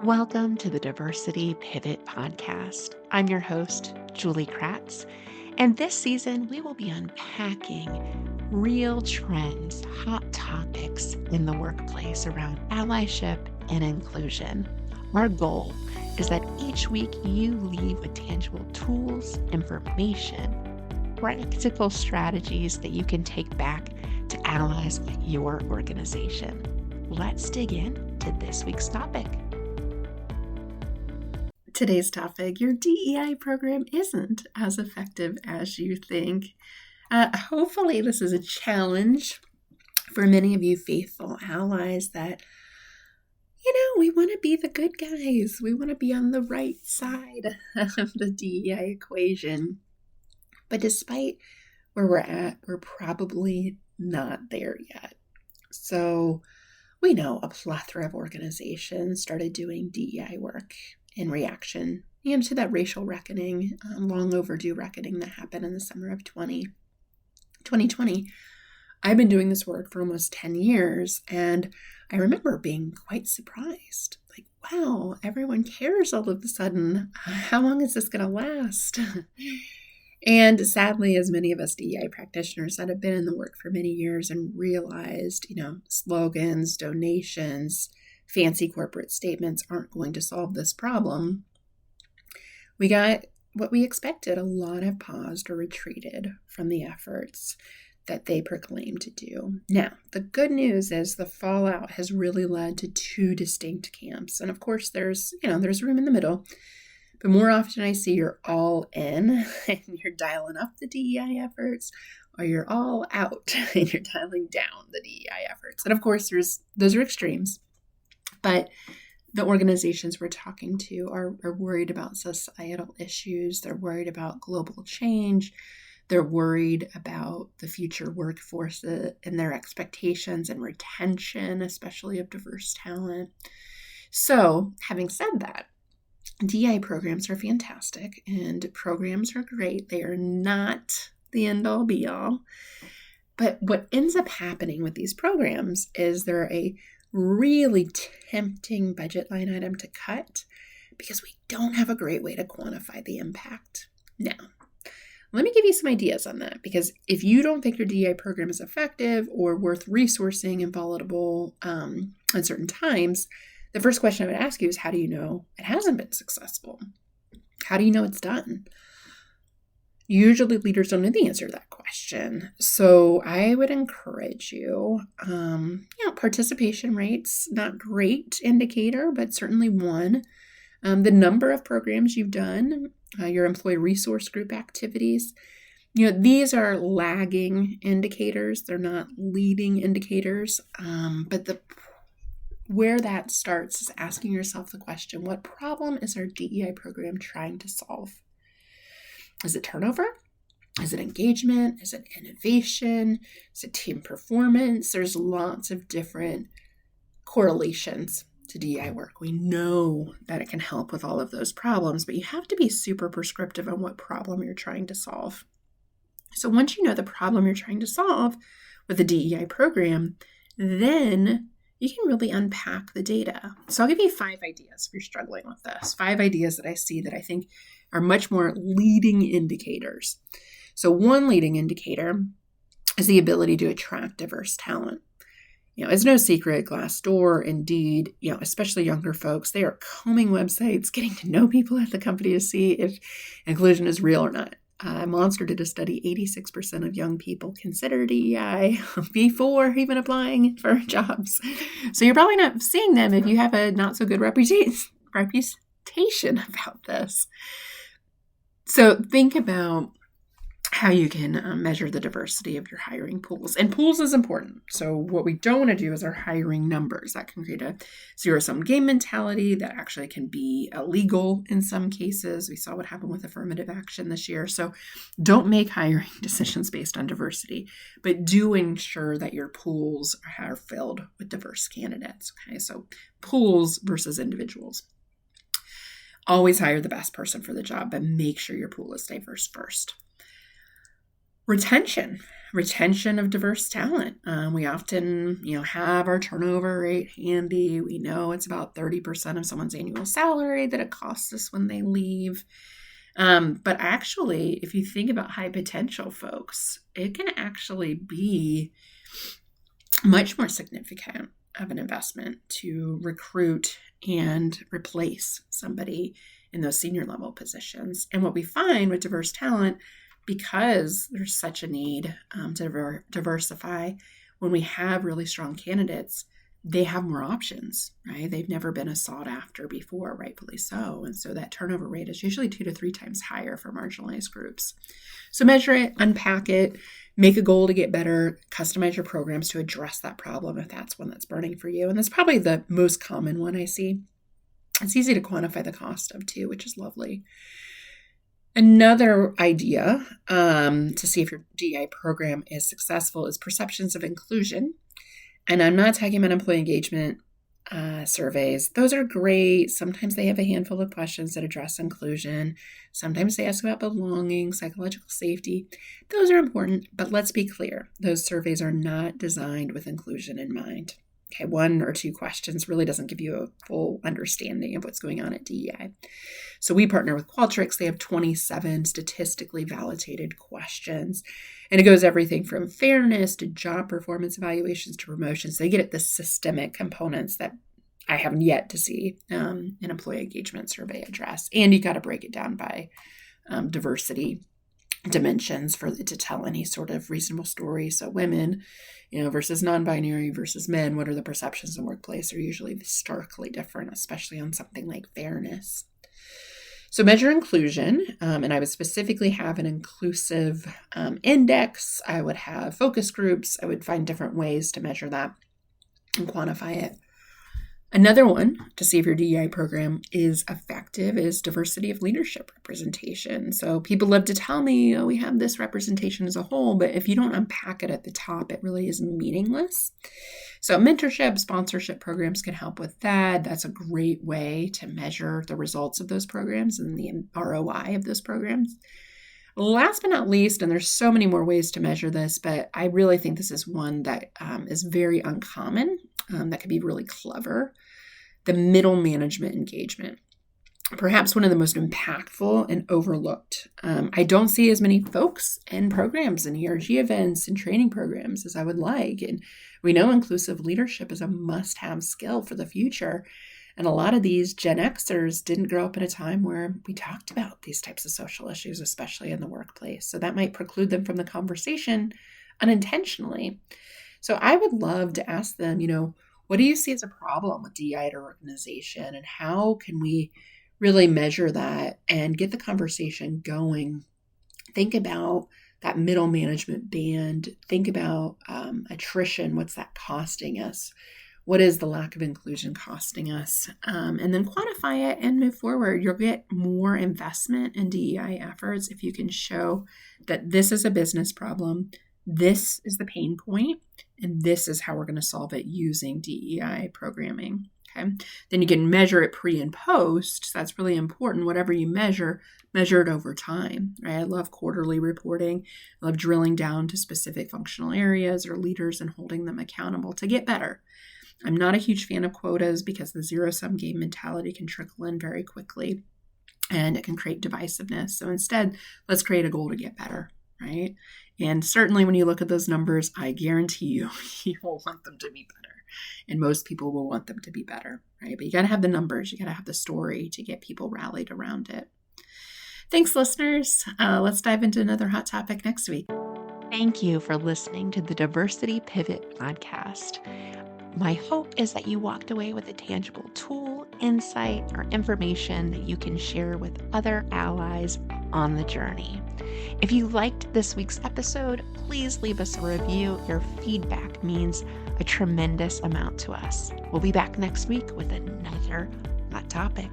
Welcome to the Diversity Pivot Podcast. I'm your host, Julie Kratz, and this season we will be unpacking real trends, hot topics in the workplace around allyship and inclusion. Our goal is that each week you leave with tangible tools, information, practical strategies that you can take back to allies at your organization. Let's dig in to this week's topic. Today's topic, your DEI program isn't as effective as you think. Hopefully this is a challenge for many of you faithful allies that, we want to be the good guys. We want to be on the right side of the DEI equation. But despite where we're at, we're probably not there yet. So we know a plethora of organizations started doing DEI work in reaction to that racial reckoning, long overdue reckoning that happened in the summer of 2020. I've been doing this work for almost 10 years, and I remember being quite surprised. Like, wow, everyone cares all of a sudden. How long is this going to last? And sadly, as many of us DEI practitioners that have been in the work for many years and realized, slogans, donations, fancy corporate statements aren't going to solve this problem, we got what we expected. A lot have paused or retreated from the efforts that they proclaim to do. Now, the good news is the fallout has really led to two distinct camps. And of course, there's room in the middle. But more often I see you're all in and you're dialing up the DEI efforts, or you're all out and you're dialing down the DEI efforts. And of course, those are extremes. But the organizations we're talking to are worried about societal issues. They're worried about global change. They're worried about the future workforce and their expectations and retention, especially of diverse talent. So, having said that, DEI programs are fantastic and programs are great. They are not the end-all be-all. But what ends up happening with these programs is they're a really tempting budget line item to cut because we don't have a great way to quantify the impact. Now, let me give you some ideas on that, because if you don't think your DEI program is effective or worth resourcing in volatile, uncertain times, the first question I would ask you is, how do you know it hasn't been successful? How do you know it's done? Usually leaders don't know the answer to that question. So I would encourage you, participation rates, not great indicator, but certainly one. The number of programs you've done, your employee resource group activities, these are lagging indicators. They're not leading indicators. But where that starts is asking yourself the question, what problem is our DEI program trying to solve? Is it turnover? Is it engagement? Is it innovation? Is it team performance? There's lots of different correlations to DEI work. We know that it can help with all of those problems, but you have to be super prescriptive on what problem you're trying to solve. So once you know the problem you're trying to solve with the DEI program, then you can really unpack the data. So I'll give you 5 ideas if you're struggling with this. 5 ideas that I see that I think are much more leading indicators. So one leading indicator is the ability to attract diverse talent. It's no secret, Glassdoor, Indeed, especially younger folks, they are combing websites, getting to know people at the company to see if inclusion is real or not. Monster did a study, 86% of young people consider DEI before even applying for jobs. So you're probably not seeing them if you have a not so good reputation about this. So think about how you can measure the diversity of your hiring pools. And pools is important. So what we don't want to do is our hiring numbers. That can create a zero-sum game mentality that actually can be illegal in some cases. We saw what happened with affirmative action this year. So don't make hiring decisions based on diversity, but do ensure that your pools are filled with diverse candidates. Okay, so pools versus individuals. Always hire the best person for the job, but make sure your pool is diverse first. Retention of diverse talent. We often, have our turnover rate handy. We know it's about 30% of someone's annual salary that it costs us when they leave. But actually, if you think about high potential folks, it can actually be much more significant of an investment to recruit and replace somebody in those senior level positions. And what we find with diverse talent, because there's such a need to diversify, when we have really strong candidates, they have more options, right? They've never been as sought after before, rightfully so. And so that turnover rate is usually 2 to 3 times higher for marginalized groups. So measure it, unpack it, make a goal to get better, customize your programs to address that problem if that's one that's burning for you. And that's probably the most common one I see. It's easy to quantify the cost of too, which is lovely. Another idea to see if your DEI program is successful is perceptions of inclusion. And I'm not talking about employee engagement surveys. Those are great. Sometimes they have a handful of questions that address inclusion. Sometimes they ask about belonging, psychological safety. Those are important, but let's be clear. Those surveys are not designed with inclusion in mind. Okay, 1 or 2 questions really doesn't give you a full understanding of what's going on at DEI. So we partner with Qualtrics. They have 27 statistically validated questions. And it goes everything from fairness to job performance evaluations to promotions. They get at the systemic components that I haven't yet to see an employee engagement survey address. And you got to break it down by diversity dimensions for it to tell any sort of reasonable story. So women, versus non-binary versus men, what are the perceptions in the workplace are usually starkly different, especially on something like fairness. So measure inclusion, and I would specifically have an inclusive index. I would have focus groups. I would find different ways to measure that and quantify it. Another one to see if your DEI program is effective is diversity of leadership representation. So people love to tell me, we have this representation as a whole, but if you don't unpack it at the top, it really is meaningless. So mentorship, sponsorship programs can help with that. That's a great way to measure the results of those programs and the ROI of those programs. Last but not least, and there's so many more ways to measure this, but I really think this is one that is very uncommon, that could be really clever. The middle management engagement, perhaps one of the most impactful and overlooked. I don't see as many folks in programs and ERG events and training programs as I would like. And we know inclusive leadership is a must-have skill for the future. And a lot of these Gen Xers didn't grow up in a time where we talked about these types of social issues, especially in the workplace. So that might preclude them from the conversation unintentionally. So I would love to ask them, what do you see as a problem with DEI at our organization, and how can we really measure that and get the conversation going? Think about that middle management band. Think about attrition. What's that costing us? What is the lack of inclusion costing us? And then quantify it and move forward. You'll get more investment in DEI efforts if you can show that this is a business problem, this is the pain point, and this is how we're going to solve it using DEI programming. Okay. Then you can measure it pre and post. So that's really important. Whatever you measure it over time, right? I love quarterly reporting. I love drilling down to specific functional areas or leaders and holding them accountable to get better. I'm not a huge fan of quotas because the zero-sum game mentality can trickle in very quickly and it can create divisiveness. So instead, let's create a goal to get better, right? And certainly when you look at those numbers, I guarantee you will want them to be better. And most people will want them to be better, right? But you got to have the numbers. You got to have the story to get people rallied around it. Thanks, listeners. Let's dive into another hot topic next week. Thank you for listening to the Diversity Pivot podcast. My hope is that you walked away with a tangible tool, insight, or information that you can share with other allies on the journey. If you liked this week's episode, please leave us a review. Your feedback means a tremendous amount to us. We'll be back next week with another hot topic.